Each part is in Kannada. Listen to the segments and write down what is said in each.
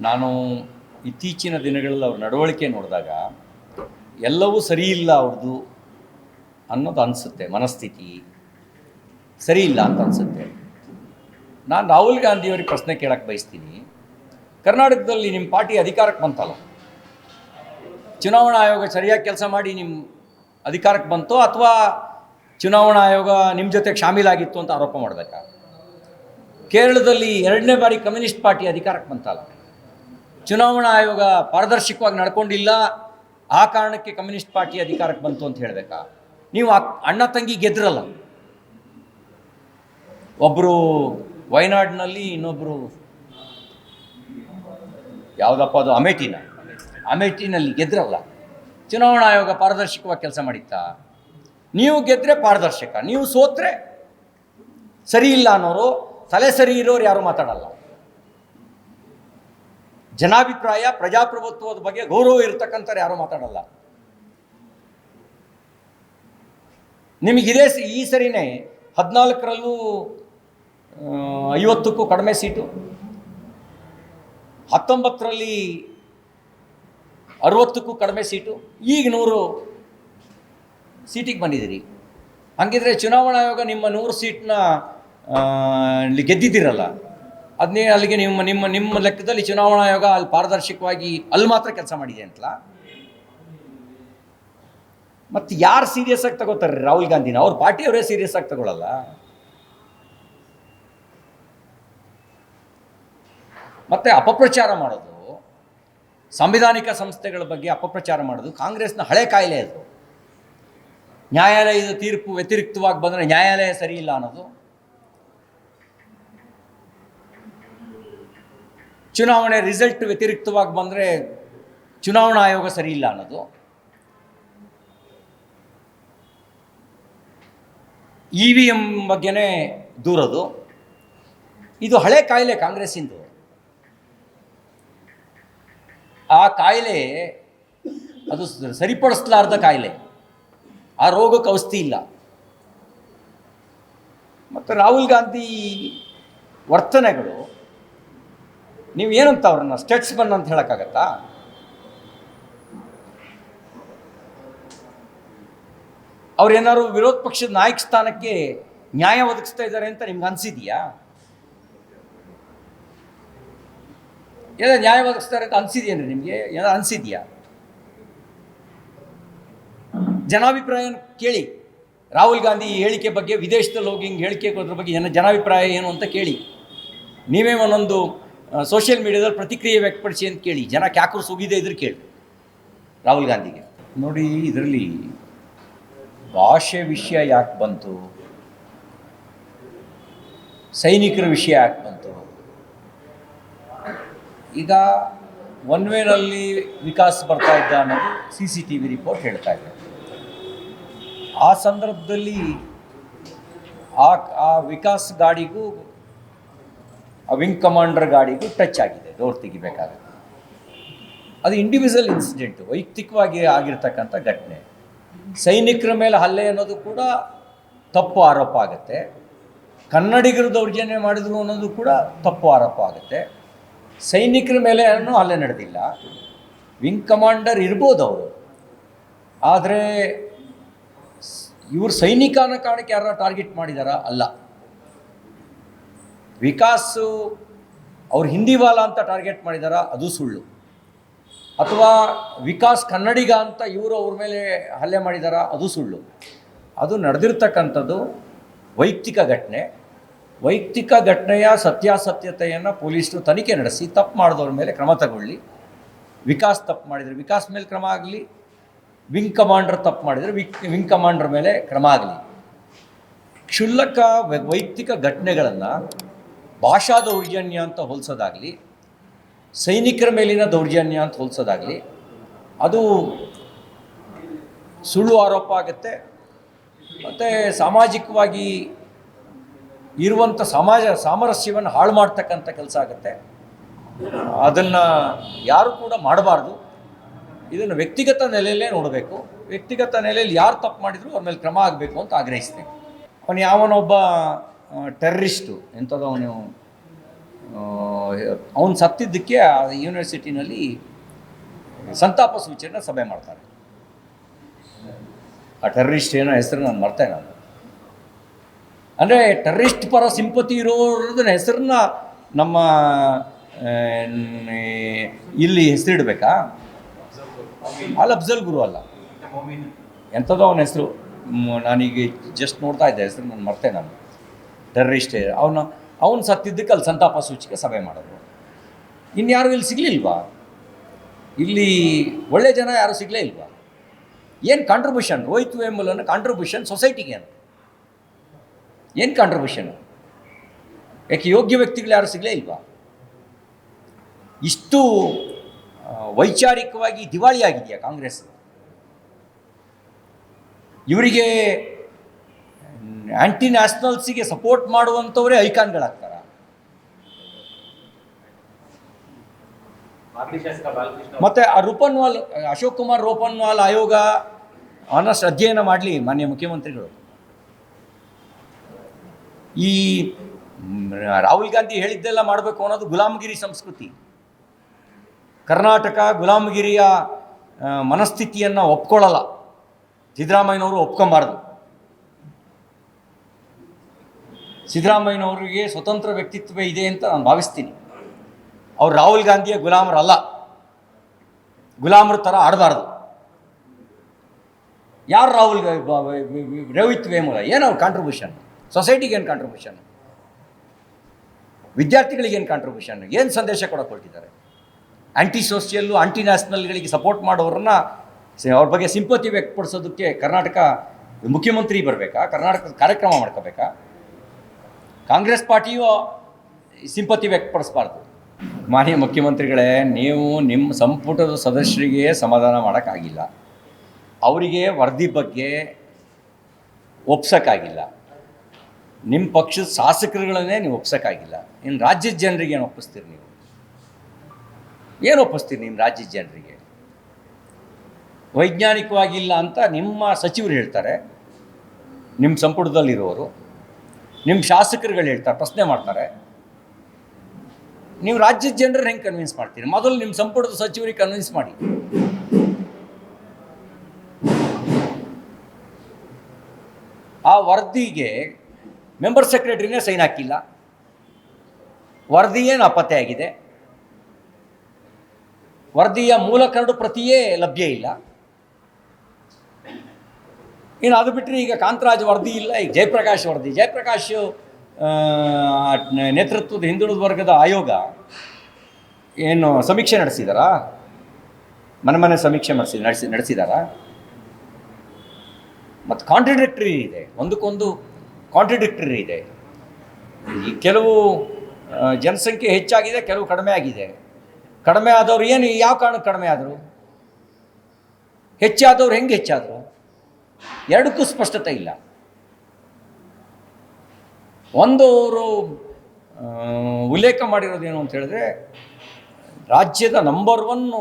ನಾನು ಇತ್ತೀಚಿನ ದಿನಗಳಲ್ಲಿ ಅವ್ರ ನಡವಳಿಕೆ ನೋಡಿದಾಗ ಎಲ್ಲವೂ ಸರಿಯಿಲ್ಲ ಅವ್ರದ್ದು ಅನ್ನೋದು ಅನಿಸುತ್ತೆ. ಮನಸ್ಥಿತಿ ಸರಿ ಇಲ್ಲ ಅಂತ ಅನಿಸುತ್ತೆ. ನಾನು ರಾಹುಲ್ ಗಾಂಧಿಯವ್ರಿಗೆ ಪ್ರಶ್ನೆ ಕೇಳಕ್ಕೆ ಬಯಸ್ತೀನಿ. ಕರ್ನಾಟಕದಲ್ಲಿ ನಿಮ್ಮ ಪಾರ್ಟಿ ಅಧಿಕಾರಕ್ಕೆ ಬಂತಲ್ಲ, ಚುನಾವಣಾ ಆಯೋಗ ಸರಿಯಾಗಿ ಕೆಲಸ ಮಾಡಿ ನಿಮ್ಮ ಅಧಿಕಾರಕ್ಕೆ ಬಂತು ಅಥವಾ ಚುನಾವಣಾ ಆಯೋಗ ನಿಮ್ಮ ಜೊತೆಗೆ ಶಾಮೀಲಾಗಿತ್ತು ಅಂತ ಆರೋಪ ಮಾಡಬೇಕಾ? ಕೇರಳದಲ್ಲಿ 2ನೇ ಬಾರಿ ಕಮ್ಯುನಿಸ್ಟ್ ಪಾರ್ಟಿ ಅಧಿಕಾರಕ್ಕೆ ಬಂತಲ್ಲ, ಚುನಾವಣಾ ಆಯೋಗ ಪಾರದರ್ಶಕವಾಗಿ ನಡ್ಕೊಂಡಿಲ್ಲ, ಆ ಕಾರಣಕ್ಕೆ ಕಮ್ಯುನಿಸ್ಟ್ ಪಾರ್ಟಿ ಅಧಿಕಾರಕ್ಕೆ ಬಂತು ಅಂತ ಹೇಳಬೇಕಾ? ನೀವು ಅಣ್ಣ ತಂಗಿ ಗೆದ್ರಲ್ಲ, ಒಬ್ಬರು ವಯನಾಡಿನಲ್ಲಿ, ಇನ್ನೊಬ್ಬರು ಯಾವುದಪ್ಪ ಅದು ಅಮೇಠಿನಲ್ಲಿ ಗೆದ್ರಲ್ಲ. ಚುನಾವಣಾ ಆಯೋಗ ಪಾರದರ್ಶಕವಾಗಿ ಕೆಲಸ ಮಾಡಿತ್ತಾ? ನೀವು ಗೆದ್ದರೆ ಪಾರದರ್ಶಕ, ನೀವು ಸೋತ್ರೆ ಸರಿ ಇಲ್ಲ ಅನ್ನೋರು, ತಲೆ ಸರಿ ಇರೋರು ಯಾರು ಮಾತಾಡಲ್ಲ. ಜನಾಭಿಪ್ರಾಯ, ಪ್ರಜಾಪ್ರಭುತ್ವದ ಬಗ್ಗೆ ಗೌರವ ಇರತಕ್ಕಂಥವ್ರು ಯಾರು ಮಾತಾಡಲ್ಲ. ನಿಮಗಿದೆ ಈ ಸರಿನೇ 14ರಲ್ಲೂ 50ಕ್ಕೂ ಕಡಿಮೆ ಸೀಟು, 19ರಲ್ಲಿ 60ಕ್ಕೂ ಕಡಿಮೆ ಸೀಟು, ಈಗ 100 ಸೀಟಿಗೆ ಬಂದಿದ್ದೀರಿ. ಹಾಗಿದ್ರೆ ಚುನಾವಣಾ ಆಯೋಗ ನಿಮ್ಮ 100 ಸೀಟ್ನ ಗೆದ್ದಿದ್ದೀರಲ್ಲ, ಅದನ್ನೇ ಅಲ್ಲಿಗೆ ನಿಮ್ಮ ಲೆಕ್ಕದಲ್ಲಿ ಚುನಾವಣಾ ಆಯೋಗ ಅಲ್ಲಿ ಪಾರದರ್ಶಕವಾಗಿ ಅಲ್ಲಿ ಮಾತ್ರ ಕೆಲಸ ಮಾಡಿದೆ ಅಂತಲ್ಲ. ಮತ್ತು ಯಾರು ಸೀರಿಯಸ್ ಆಗಿ ತಗೋತಾರೆ? ರಾಹುಲ್ ಗಾಂಧಿನ ಅವ್ರ ಪಾರ್ಟಿಯವರೇ ಸೀರಿಯಸ್ ಆಗಿ ತಗೊಳ್ಳಲ್ಲ. ಮತ್ತು ಅಪಪ್ರಚಾರ ಮಾಡೋದು, ಸಾಂವಿಧಾನಿಕ ಸಂಸ್ಥೆಗಳ ಬಗ್ಗೆ ಅಪಪ್ರಚಾರ ಮಾಡೋದು ಕಾಂಗ್ರೆಸ್ನ ಹಳೆ ಕಾಯಿಲೆ. ಅದು ನ್ಯಾಯಾಲಯದ ತೀರ್ಪು ವ್ಯತಿರಿಕ್ತವಾಗಿ ಬಂದರೆ ನ್ಯಾಯಾಲಯ ಸರಿ ಇಲ್ಲ ಅನ್ನೋದು, ಚುನಾವಣೆ ರಿಸಲ್ಟ್ ವ್ಯತಿರಿಕ್ತವಾಗಿ ಬಂದರೆ ಚುನಾವಣಾ ಆಯೋಗ ಸರಿ ಇಲ್ಲ ಅನ್ನೋದು, EVM ಬಗ್ಗೆನೇ ದೂರೋದು, ಇದು ಹಳೆ ಕಾಯಿಲೆ ಕಾಂಗ್ರೆಸ್ಸಿಂದು. ಆ ಕಾಯಿಲೆ ಅದು ಸರಿಪಡಿಸಲಾರ್ದ ಕಾಯಿಲೆ, ಆ ರೋಗಕ್ಕೆ ಔಷಧಿ ಇಲ್ಲ. ಮತ್ತು ರಾಹುಲ್ ಗಾಂಧಿ ವರ್ತನೆಗಳು, ನೀವು ಏನಂತ ಅವ್ರನ್ನ ಸ್ಟೇಟ್ಸ್ಮನ್ ಅಂತ ಹೇಳೋಕ್ಕಾಗತ್ತಾ? ಅವ್ರೇನಾದ್ರು ವಿರೋಧ ಪಕ್ಷದ ನಾಯಕ ಸ್ಥಾನಕ್ಕೆ ನ್ಯಾಯ ಒದಗಿಸ್ತಾ ಇದ್ದಾರೆ ಅಂತ ನಿಮ್ಗೆ ಅನಿಸಿದೆಯಾ? ಏನೋ ನ್ಯಾಯ ಒದಗಿಸ್ತಾರೆ ಅಂತ ಅನಿಸಿದೆಯೇನ್ರಿ ನಿಮಗೆ? ಏನೋ ಅನಿಸಿದೆಯಾ? ಜನಾಭಿಪ್ರಾಯ ಕೇಳಿ. ರಾಹುಲ್ ಗಾಂಧಿ ಹೇಳಿಕೆ ಬಗ್ಗೆ, ವಿದೇಶದಲ್ಲಿ ಹೋಗಿ ಹಿಂಗೆ ಹೇಳಿಕೆ ಕೊಡೋದ್ರ ಬಗ್ಗೆ ಜನಾಭಿಪ್ರಾಯ ಏನು ಅಂತ ಕೇಳಿ. ನೀವೇ ಒಂದೊಂದು ಸೋಷಿಯಲ್ ಮೀಡಿಯಾದಲ್ಲಿ ಪ್ರತಿಕ್ರಿಯೆ ವ್ಯಕ್ತಪಡಿಸಿ ಅಂತ ಕೇಳಿ. ಜನ ಕ್ಯಾಕರು ಸುಗಿದೆ ಇದ್ರೆ ಕೇಳಿ ರಾಹುಲ್ ಗಾಂಧಿಗೆ. ನೋಡಿ, ಇದರಲ್ಲಿ ಭಾಷೆ ವಿಷಯ ಯಾಕೆ ಬಂತು, ಸೈನಿಕರ ವಿಷಯ ಯಾಕೆ ಬಂತು? ಈಗ ಒನ್ ವೇನಲ್ಲಿ ವಿಕಾಸ್ ಬರ್ತಾ ಇದ್ದ ಅನ್ನೋದು CCTV ರಿಪೋರ್ಟ್ ಹೇಳ್ತಾ ಇದೆ. ಆ ಸಂದರ್ಭದಲ್ಲಿ ಆ ವಿಕಾಸ್ ಗಾಡಿಗೂ ಆ ವಿಂಗ್ ಕಮಾಂಡರ್ ಗಾಡಿಗೂ ಟಚ್ ಆಗಿದೆ, ಡೋರ್ ತೆಗಿಬೇಕಾಗುತ್ತೆ. ಅದು ಇಂಡಿವಿಜುವಲ್ ಇನ್ಸಿಡೆಂಟು, ವೈಯಕ್ತಿಕವಾಗಿ ಆಗಿರ್ತಕ್ಕಂಥ ಘಟನೆ. ಸೈನಿಕರ ಮೇಲೆ ಹಲ್ಲೆ ಅನ್ನೋದು ಕೂಡ ತಪ್ಪು ಆರೋಪ ಆಗುತ್ತೆ. ಕನ್ನಡಿಗರು ದೌರ್ಜನ್ಯ ಮಾಡಿದ್ರು ಅನ್ನೋದು ಕೂಡ ತಪ್ಪು ಆರೋಪ ಆಗುತ್ತೆ. ಸೈನಿಕರ ಮೇಲೆ ಏನೂ ಹಲ್ಲೆ ನಡೆದಿಲ್ಲ. ವಿಂಗ್ ಕಮಾಂಡರ್ ಇರ್ಬೋದು ಅವರು, ಆದರೆ ಇವರು ಸೈನಿಕ ಅನ್ನೋ ಕಾರಣಕ್ಕೆ ಯಾರನ್ನ ಟಾರ್ಗೆಟ್ ಮಾಡಿದಾರಾ? ಅಲ್ಲ. ವಿಕಾಸು ಅವ್ರು ಹಿಂದಿವಾಲ ಅಂತ ಟಾರ್ಗೆಟ್ ಮಾಡಿದಾರಾ? ಅದು ಸುಳ್ಳು. ಅಥವಾ ವಿಕಾಸ್ ಕನ್ನಡಿಗ ಅಂತ ಇವರು ಅವ್ರ ಮೇಲೆ ಹಲ್ಲೆ ಮಾಡಿದಾರಾ? ಅದು ಸುಳ್ಳು. ಅದು ನಡೆದಿರ್ತಕ್ಕಂಥದ್ದು ವೈಯಕ್ತಿಕ ಘಟನೆ. ವೈಯಕ್ತಿಕ ಘಟನೆಯ ಸತ್ಯಾಸತ್ಯತೆಯನ್ನು ಪೊಲೀಸರು ತನಿಖೆ ನಡೆಸಿ ತಪ್ಪು ಮಾಡಿದವ್ರ ಮೇಲೆ ಕ್ರಮ ತಗೊಳ್ಳಿ. ವಿಕಾಸ್ ತಪ್ಪು ಮಾಡಿದರೆ ವಿಕಾಸ್ ಮೇಲೆ ಕ್ರಮ ಆಗಲಿ, ವಿಂಗ್ ಕಮಾಂಡರ್ ತಪ್ಪು ಮಾಡಿದರೆ ವಿಂಗ್ ಕಮಾಂಡರ್ ಮೇಲೆ ಕ್ರಮ ಆಗಲಿ. ಕ್ಷುಲ್ಲಕ ವೈಯಕ್ತಿಕ ಘಟನೆಗಳನ್ನು ಭಾಷಾ ದೌರ್ಜನ್ಯ ಅಂತ ಹೋಲಿಸೋದಾಗಲಿ, ಸೈನಿಕರ ಮೇಲಿನ ದೌರ್ಜನ್ಯ ಅಂತ ಹೋಲಿಸೋದಾಗಲಿ, ಅದು ಸುಳ್ಳು ಆರೋಪ ಆಗುತ್ತೆ. ಮತ್ತು ಸಾಮಾಜಿಕವಾಗಿ ಇರುವಂಥ ಸಾಮರಸ್ಯವನ್ನು ಹಾಳು ಮಾಡ್ತಕ್ಕಂಥ ಕೆಲಸ ಆಗುತ್ತೆ. ಅದನ್ನು ಯಾರು ಕೂಡ ಮಾಡಬಾರ್ದು. ಇದನ್ನು ವ್ಯಕ್ತಿಗತ ನೆಲೆಯಲ್ಲೇ ನೋಡಬೇಕು. ವ್ಯಕ್ತಿಗತ ನೆಲೆಯಲ್ಲಿ ಯಾರು ತಪ್ಪು ಮಾಡಿದ್ರು ಅವ್ರ ಮೇಲೆ ಕ್ರಮ ಆಗಬೇಕು ಅಂತ ಆಗ್ರಹಿಸ್ತೇನೆ. ಅವನು ಯಾವನೊಬ್ಬ ಟೆರ್ರಿಸ್ಟು, ಎಂಥದವನು ಅವನು ಸತ್ತಿದ್ದಕ್ಕೆ ಆ ಯೂನಿವರ್ಸಿಟಿನಲ್ಲಿ ಸಂತಾಪ ಸೂಚನೆ ಸಭೆ ಮಾಡ್ತಾರೆ. ಆ ಟೆರರಿಸ್ಟ್ ಏನೋ ಹೆಸರು ನಾನು ಮರ್ತೇ ನಾನು. ಅಂದರೆ ಟೆರರಿಸ್ಟ್ ಪರ ಸಿಂಪತಿ ಇರೋರದನ್ನ ಹೆಸರನ್ನ ನಮ್ಮ ಇಲ್ಲಿ ಹೆಸರಿಡಬೇಕಾ? ಅಲ್ ಅಫ್ಜಲ್ ಗುರು ಅಲ್ಲ, ಎಂಥದೋ ಅವನ ಹೆಸರು, ನಾನೀಗ ಜಸ್ಟ್ ನೋಡ್ತಾ ಇದ್ದೆ ಹೆಸರು ನಾನು ಮರ್ತೇ ನಾನು. ಟೆರರಿಸ್ಟ್ ಅವನು ಸತ್ತಿದ್ದಕ್ಕೆ ಅಲ್ಲಿ ಸಂತಾಪ ಸೂಚಿಕೆ ಸಭೆ ಮಾಡೋದು. ಇನ್ಯಾರು ಇಲ್ಲಿ ಸಿಗಲಿಲ್ವಾ? ಇಲ್ಲಿ ಒಳ್ಳೆ ಜನ ಯಾರು ಸಿಗಲೇ ಇಲ್ವಾ? ಏನು ಕಾಂಟ್ರಿಬ್ಯೂಷನ್? ರೋಹಿತ್ ವೇಮುಲನ ಕಾಂಟ್ರಿಬ್ಯೂಷನ್ ಸೊಸೈಟಿಗೆ ಏನು ಕಾಂಟ್ರಿಬ್ಯೂಷನ್? ಯಾಕೆ ಯೋಗ್ಯ ವ್ಯಕ್ತಿಗಳು ಯಾರು ಸಿಗಲೇ ಇಲ್ವಾ? ಇಷ್ಟು ವೈಚಾರಿಕವಾಗಿ ದಿವಾಳಿ ಆಗಿದೆಯಾ ಕಾಂಗ್ರೆಸ್? ಇವರಿಗೆ ಆ್ಯಂಟಿ ನ್ಯಾಷನಲ್ಸಿಗೆ ಸಪೋರ್ಟ್ ಮಾಡುವಂಥವರೇ ಐಕಾನ್ಗಳಾಗ್ತಾರ. ಮತ್ತು ಆ ರೂಪನ್ವಾಲ್, ಅಶೋಕ್ ಕುಮಾರ್ ರೂಪನ್ವಾಲ್ ಆಯೋಗ ಆನಸ್ಟ್ ಅಧ್ಯಯನ ಮಾಡಲಿ ಮಾನ್ಯ ಮುಖ್ಯಮಂತ್ರಿಗಳು. ಈ ರಾಹುಲ್ ಗಾಂಧಿ ಹೇಳಿದ್ದೆಲ್ಲ ಮಾಡಬೇಕು ಅನ್ನೋದು ಗುಲಾಮಗಿರಿ ಸಂಸ್ಕೃತಿ. ಕರ್ನಾಟಕ ಗುಲಾಮಗಿರಿಯ ಮನಸ್ಥಿತಿಯನ್ನು ಒಪ್ಕೊಳ್ಳಲ್ಲ. ಸಿದ್ದರಾಮಯ್ಯನವರು ಒಪ್ಕೊಂಬಾರ್ದು. ಸಿದ್ದರಾಮಯ್ಯನವರಿಗೆ ಸ್ವತಂತ್ರ ವ್ಯಕ್ತಿತ್ವ ಇದೆ ಅಂತ ನಾನು ಭಾವಿಸ್ತೀನಿ. ಅವ್ರು ರಾಹುಲ್ ಗಾಂಧಿಯ ಗುಲಾಮರಲ್ಲ, ಗುಲಾಮರ ಥರ ಆಡಬಾರ್ದು. ಯಾರು ರೋಹಿತ್ ವೇಮುಲ ಏನು ಅವ್ರ ಕಾಂಟ್ರಿಬ್ಯೂಷನ್? ಸೊಸೈಟಿಗೆ ಏನು ಕಾಂಟ್ರಿಬ್ಯೂಷನ್? ವಿದ್ಯಾರ್ಥಿಗಳಿಗೇನು ಕಾಂಟ್ರಿಬ್ಯೂಷನ್? ಏನು ಸಂದೇಶ ಕೊಡೋಕೆ ಹೊರಟಿದ್ದಾರೆ? ಆ್ಯಂಟಿ ಸೋಷಿಯಲ್ಲು ಆ್ಯಂಟಿ ನ್ಯಾಷನಲ್ಗಳಿಗೆ ಸಪೋರ್ಟ್ ಮಾಡೋರನ್ನ ಅವ್ರ ಬಗ್ಗೆ ಸಿಂಪತಿ ವ್ಯಕ್ತಪಡಿಸೋದಕ್ಕೆ ಕರ್ನಾಟಕ ಮುಖ್ಯಮಂತ್ರಿ ಬರಬೇಕಾ? ಕರ್ನಾಟಕದ ಕಾರ್ಯಕ್ರಮ ಮಾಡ್ಕೋಬೇಕಾ? ಕಾಂಗ್ರೆಸ್ ಪಾರ್ಟಿಯು ಸಿಂಪತಿ ವ್ಯಕ್ತಪಡಿಸಬಾರ್ದು. ಮಾನ್ಯ ಮುಖ್ಯಮಂತ್ರಿಗಳೇ, ನೀವು ನಿಮ್ಮ ಸಂಪುಟದ ಸದಸ್ಯರಿಗೆ ಸಮಾಧಾನ ಮಾಡೋಕ್ಕಾಗಿಲ್ಲ, ಅವರಿಗೆ ವರದಿ ಬಗ್ಗೆ ಒಪ್ಸೋಕ್ಕಾಗಿಲ್ಲ, ನಿಮ್ಮ ಪಕ್ಷದ ಶಾಸಕರುಗಳನ್ನೇ ನೀವು ಒಪ್ಸೋಕ್ಕಾಗಿಲ್ಲ. ಇನ್ನು ರಾಜ್ಯದ ಜನರಿಗೆ ಏನು ಒಪ್ಪಿಸ್ತೀರಿ? ನೀವು ಏನು ಒಪ್ಪಿಸ್ತೀರಿ ನಿಮ್ಮ ರಾಜ್ಯದ ಜನರಿಗೆ? ವೈಜ್ಞಾನಿಕವಾಗಿಲ್ಲ ಅಂತ ನಿಮ್ಮ ಸಚಿವರು ಹೇಳ್ತಾರೆ, ನಿಮ್ಮ ಸಂಪುಟದಲ್ಲಿರೋರು, ನಿಮ್ಮ ಶಾಸಕರುಗಳು ಹೇಳ್ತಾರೆ, ಪ್ರಶ್ನೆ ಮಾಡ್ತಾರೆ. ನೀವು ರಾಜ್ಯದ ಜನರನ್ನ ಹೆಂಗೆ ಕನ್ವಿನ್ಸ್ ಮಾಡ್ತೀರಿ? ಮೊದಲು ನಿಮ್ಮ ಸಂಪುಟದ ಸಚಿವರಿಗೆ ಕನ್ವಿನ್ಸ್ ಮಾಡಿ. ಆ ವರದಿಗೆ ಮೆಂಬರ್ ಸೆಕ್ರೆಟರಿನೇ ಸೈನ್ ಹಾಕಿಲ್ಲ. ವರದಿ ಏನು ಅಪತ್ತೆ ಆಗಿದೆ? ವರದಿಯ ಮೂಲ ಕರಡು ಪ್ರತಿಯೇ ಲಭ್ಯ ಇಲ್ಲ. ಇನ್ನು ಅದು ಬಿಟ್ಟರೆ ಈಗ ಕಾಂತರಾಜ್ ವರದಿ ಇಲ್ಲ, ಈಗ ಜಯಪ್ರಕಾಶ್ ವರದಿ. ಜಯಪ್ರಕಾಶ್ ನೇತೃತ್ವದ ಹಿಂದುಳಿದ ವರ್ಗದ ಆಯೋಗ ಏನು ಸಮೀಕ್ಷೆ ನಡೆಸಿದಾರಾ? ಮನೆ ಸಮೀಕ್ಷೆ ನಡೆಸಿದಾರಾ? ಮತ್ತು ಕಾಂಟ್ರಡಿಕ್ಟರಿ ಇದೆ, ಒಂದಕ್ಕೊಂದು ಕಾಂಟ್ರಡಿಕ್ಟರಿ ಇದೆ. ಈ ಕೆಲವು ಜನಸಂಖ್ಯೆ ಹೆಚ್ಚಾಗಿದೆ, ಕೆಲವು ಕಡಿಮೆ ಆಗಿದೆ. ಕಡಿಮೆ ಆದವ್ರು ಏನು, ಯಾವ ಕಾರಣಕ್ಕೆ ಕಡಿಮೆ ಆದರು? ಹೆಚ್ಚಾದವ್ರು ಹೆಂಗೆ ಹೆಚ್ಚಾದರು? ಎರಡಕ್ಕೂ ಸ್ಪಷ್ಟತೆ ಇಲ್ಲ. ಒಂದು ಅವರು ಉಲ್ಲೇಖ ಮಾಡಿರೋದೇನು ಅಂತ ಹೇಳಿದ್ರೆ, ರಾಜ್ಯದ ನಂಬರ್ 1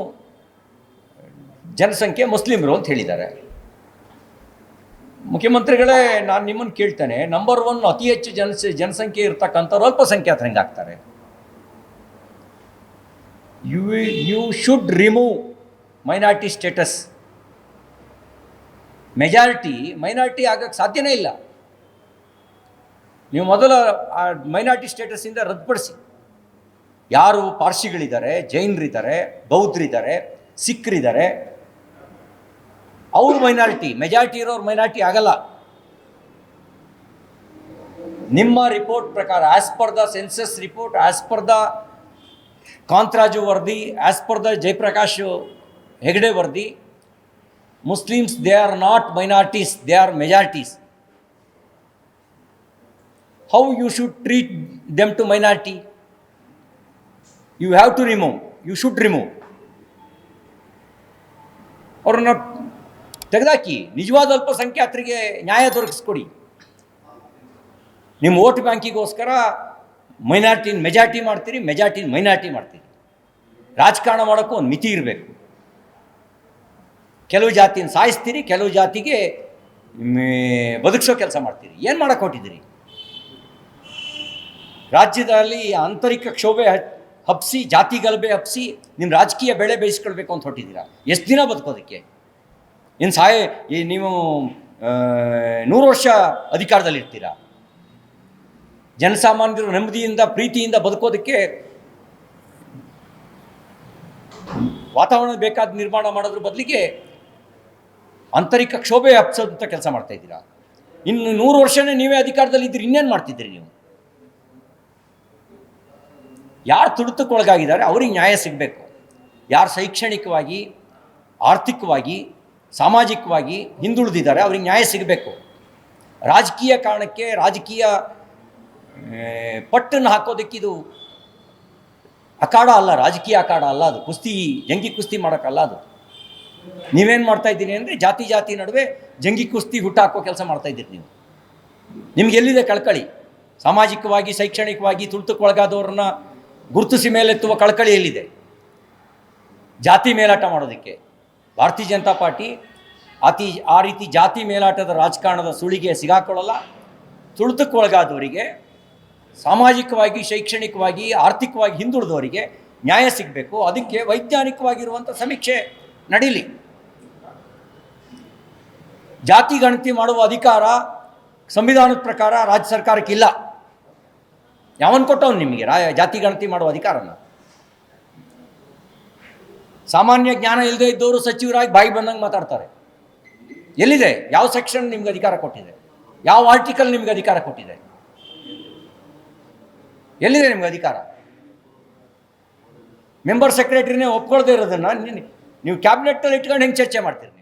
ಜನಸಂಖ್ಯೆ ಮುಸ್ಲಿಮರು ಅಂತ ಹೇಳಿದ್ದಾರೆ. ಮುಖ್ಯಮಂತ್ರಿಗಳೇ, ನಾನು ನಿಮ್ಮನ್ನು ಕೇಳ್ತೇನೆ, ನಂಬರ್ 1 ಅತಿ ಹೆಚ್ಚು ಜನಸಂಖ್ಯೆ ಇರ್ತಕ್ಕಂಥವ್ರು ಅಲ್ಪಸಂಖ್ಯಾತರು ಹೆಂಗಾಗ್ತಾರೆ? You should remove minority status. Minority ಆಗಕ್ಕೆ ಸಾಧ್ಯನೇ ಇಲ್ಲ. ನೀವು ಮೊದಲ ಆ ಮೈನಾರಿಟಿ ಸ್ಟೇಟಸ್ಸಿಂದ ರದ್ದುಪಡಿಸಿ. ಯಾರು ಪಾರ್ಸಿಗಳಿದ್ದಾರೆ, ಜೈನರಿದ್ದಾರೆ, ಬೌದ್ಧರಿದ್ದಾರೆ, ಸಿಖ್ರಿದ್ದಾರೆ, ಅವರು ಮೈನಾರಿಟಿ. ಮೆಜಾರಿಟಿ ಇರೋರು ಮೈನಾರಿಟಿ ಆಗಲ್ಲ. ನಿಮ್ಮ ರಿಪೋರ್ಟ್ ಪ್ರಕಾರ, as per the census report, as per the Kantharaju ವರದಿ, as per the Jayaprakash Hegde ವರದಿ, Muslims, they are not minorities, they are majorities. How you should treat them to minority? You have to remove, you should remove. ಅವ್ರನ್ನ ತೆಗೆದಾಕಿ, ನಿಜವಾದ ಅಲ್ಪಸಂಖ್ಯಾತರಿಗೆ ನ್ಯಾಯ ದೊರಕಿಸ್ಕೊಡಿ. ನಿಮ್ಮ ವೋಟ್ ಬ್ಯಾಂಕಿಗೋಸ್ಕರ ಮೆಜಾರಿಟಿ ಮಾಡ್ತೀರಿ, ಮೈನಾರಿಟಿ ಮಾಡ್ತೀರಿ. ರಾಜಕಾರಣ ಮಾಡೋಕ್ಕೂ ಒಂದು ಮಿತಿ ಇರಬೇಕು. ಕೆಲವು ಜಾತಿಯನ್ನು ಸಾಯಿಸ್ತೀರಿ, ಕೆಲವು ಜಾತಿಗೆ ಬದುಕಿಸೋ ಕೆಲಸ ಮಾಡ್ತೀರಿ. ಏನು ಮಾಡೋಕ್ಕೆ ಹೊಟ್ಟಿದ್ದೀರಿ? ರಾಜ್ಯದಲ್ಲಿ ಆಂತರಿಕ ಕ್ಷೋಭೆ ಹಬ್ಬಿಸಿ, ಜಾತಿ ಗಲಭೆ ಹಬ್ಬಿಸಿ ನಿಮ್ಮ ರಾಜಕೀಯ ಬೆಳೆ ಬೇಯಿಸ್ಕೊಳ್ಬೇಕು ಅಂತ ಹೊಟ್ಟಿದ್ದೀರಾ. ಎಷ್ಟು ದಿನ ಬದುಕೋದಕ್ಕೆ? ಏನು ನೀವು 100 ವರ್ಷ ಅಧಿಕಾರದಲ್ಲಿರ್ತೀರಾ? ಜನಸಾಮಾನ್ಯರು ನೆಮ್ಮದಿಯಿಂದ ಪ್ರೀತಿಯಿಂದ ಬದುಕೋದಕ್ಕೆ ವಾತಾವರಣ ಬೇಕಾದ ನಿರ್ಮಾಣ ಮಾಡೋದ್ರ ಬದಲಿಗೆ ಆಂತರಿಕ ಕ್ಷೋಭೆ ಹಬ್ಸೋದಂಥ ಕೆಲಸ ಮಾಡ್ತಾ ಇದ್ದೀರಾ. ಇನ್ನು 100 ವರ್ಷನೇ ನೀವೇ ಅಧಿಕಾರದಲ್ಲಿ ಇದ್ದೀರಿ, ಇನ್ನೇನು ಮಾಡ್ತಿದ್ದೀರಿ ನೀವು? ಯಾರು ತುಳಿತಕ್ಕೊಳಗಾಗಿದ್ದಾರೆ ಅವ್ರಿಗೆ ನ್ಯಾಯ ಸಿಗಬೇಕು. ಯಾರು ಶೈಕ್ಷಣಿಕವಾಗಿ, ಆರ್ಥಿಕವಾಗಿ, ಸಾಮಾಜಿಕವಾಗಿ ಹಿಂದುಳಿದಿದ್ದಾರೆ ಅವ್ರಿಗೆ ನ್ಯಾಯ ಸಿಗಬೇಕು. ರಾಜಕೀಯ ಕಾರಣಕ್ಕೆ, ರಾಜಕೀಯ ಪಟ್ಟನ್ನು ಹಾಕೋದಕ್ಕಿದು ಅಖಾಡ ಅಲ್ಲ, ರಾಜಕೀಯ ಅಖಾಡ ಅಲ್ಲ, ಅದು ಕುಸ್ತಿ, ಜಂಗಿ ಕುಸ್ತಿ ಮಾಡೋಕ್ಕಲ್ಲ. ಅದು ನೀವೇನು ಮಾಡ್ತಾ ಇದ್ದೀರಿ ಅಂದರೆ ಜಾತಿ ನಡುವೆ ಜಂಗಿ ಕುಸ್ತಿ ಹುಟ್ಟಾಕೋ ಕೆಲಸ ಮಾಡ್ತಾಯಿದ್ದೀರಿ ನೀವು. ನಿಮ್ಗೆ ಎಲ್ಲಿದೆ ಕಳಕಳಿ? ಸಾಮಾಜಿಕವಾಗಿ, ಶೈಕ್ಷಣಿಕವಾಗಿ ತುಳಿತಕ್ಕೊಳಗಾದವ್ರನ್ನ ಗುರುತಿಸಿ ಮೇಲೆತ್ತುವ ಕಳಕಳಿ ಎಲ್ಲಿದೆ? ಜಾತಿ ಮೇಲಾಟ ಮಾಡೋದಕ್ಕೆ ಭಾರತೀಯ ಜನತಾ ಪಾರ್ಟಿ ಆ ರೀತಿ ಜಾತಿ ಮೇಲಾಟದ ರಾಜಕಾರಣದ ಸುಳಿಗೆ ಸಿಗಾಕೊಳ್ಳಲ್ಲ. ತುಳಿತಕ್ಕೊಳಗಾದವರಿಗೆ, ಸಾಮಾಜಿಕವಾಗಿ, ಶೈಕ್ಷಣಿಕವಾಗಿ, ಆರ್ಥಿಕವಾಗಿ ಹಿಂದುಳಿದವರಿಗೆ ನ್ಯಾಯ ಸಿಗಬೇಕು. ಅದಕ್ಕೆ ವೈಜ್ಞಾನಿಕವಾಗಿರುವಂಥ ಸಮೀಕ್ಷೆ ನಡೀಲಿ. ಜಾತಿ ಗಣತಿ ಮಾಡುವ ಅಧಿಕಾರ ಸಂವಿಧಾನದ ಪ್ರಕಾರ ರಾಜ್ಯ ಸರ್ಕಾರಕ್ಕಿಲ್ಲ. ಯಾವನ್ ಕೊಟ್ಟವನು ನಿಮಗೆ ಜಾತಿ ಗಣತಿ ಮಾಡುವ ಅಧಿಕಾರನ? ಸಾಮಾನ್ಯ ಜ್ಞಾನ ಇಲ್ಲದೆ ಇದ್ದವರು ಸಚಿವರಾಗಿ ಬಾಯಿ ಬಂದಂಗೆ ಮಾತಾಡ್ತಾರೆ. ಎಲ್ಲಿದೆ? ಯಾವ ಸೆಕ್ಷನ್ ನಿಮ್ಗೆ ಅಧಿಕಾರ ಕೊಟ್ಟಿದೆ? ಯಾವ ಆರ್ಟಿಕಲ್ ನಿಮ್ಗೆ ಅಧಿಕಾರ ಕೊಟ್ಟಿದೆ? ಎಲ್ಲಿದೆ ನಿಮ್ಗೆ ಅಧಿಕಾರ? ಮೆಂಬರ್ ಸೆಕ್ರೆಟರಿನೇ ಒಪ್ಕೊಳ್ದೇ ಇರೋದನ್ನು ನೀವು ಕ್ಯಾಬಿನೆಟ್ನಲ್ಲಿ ಇಟ್ಕೊಂಡು ಹೆಂಗೆ ಚರ್ಚೆ ಮಾಡ್ತೀರಿ?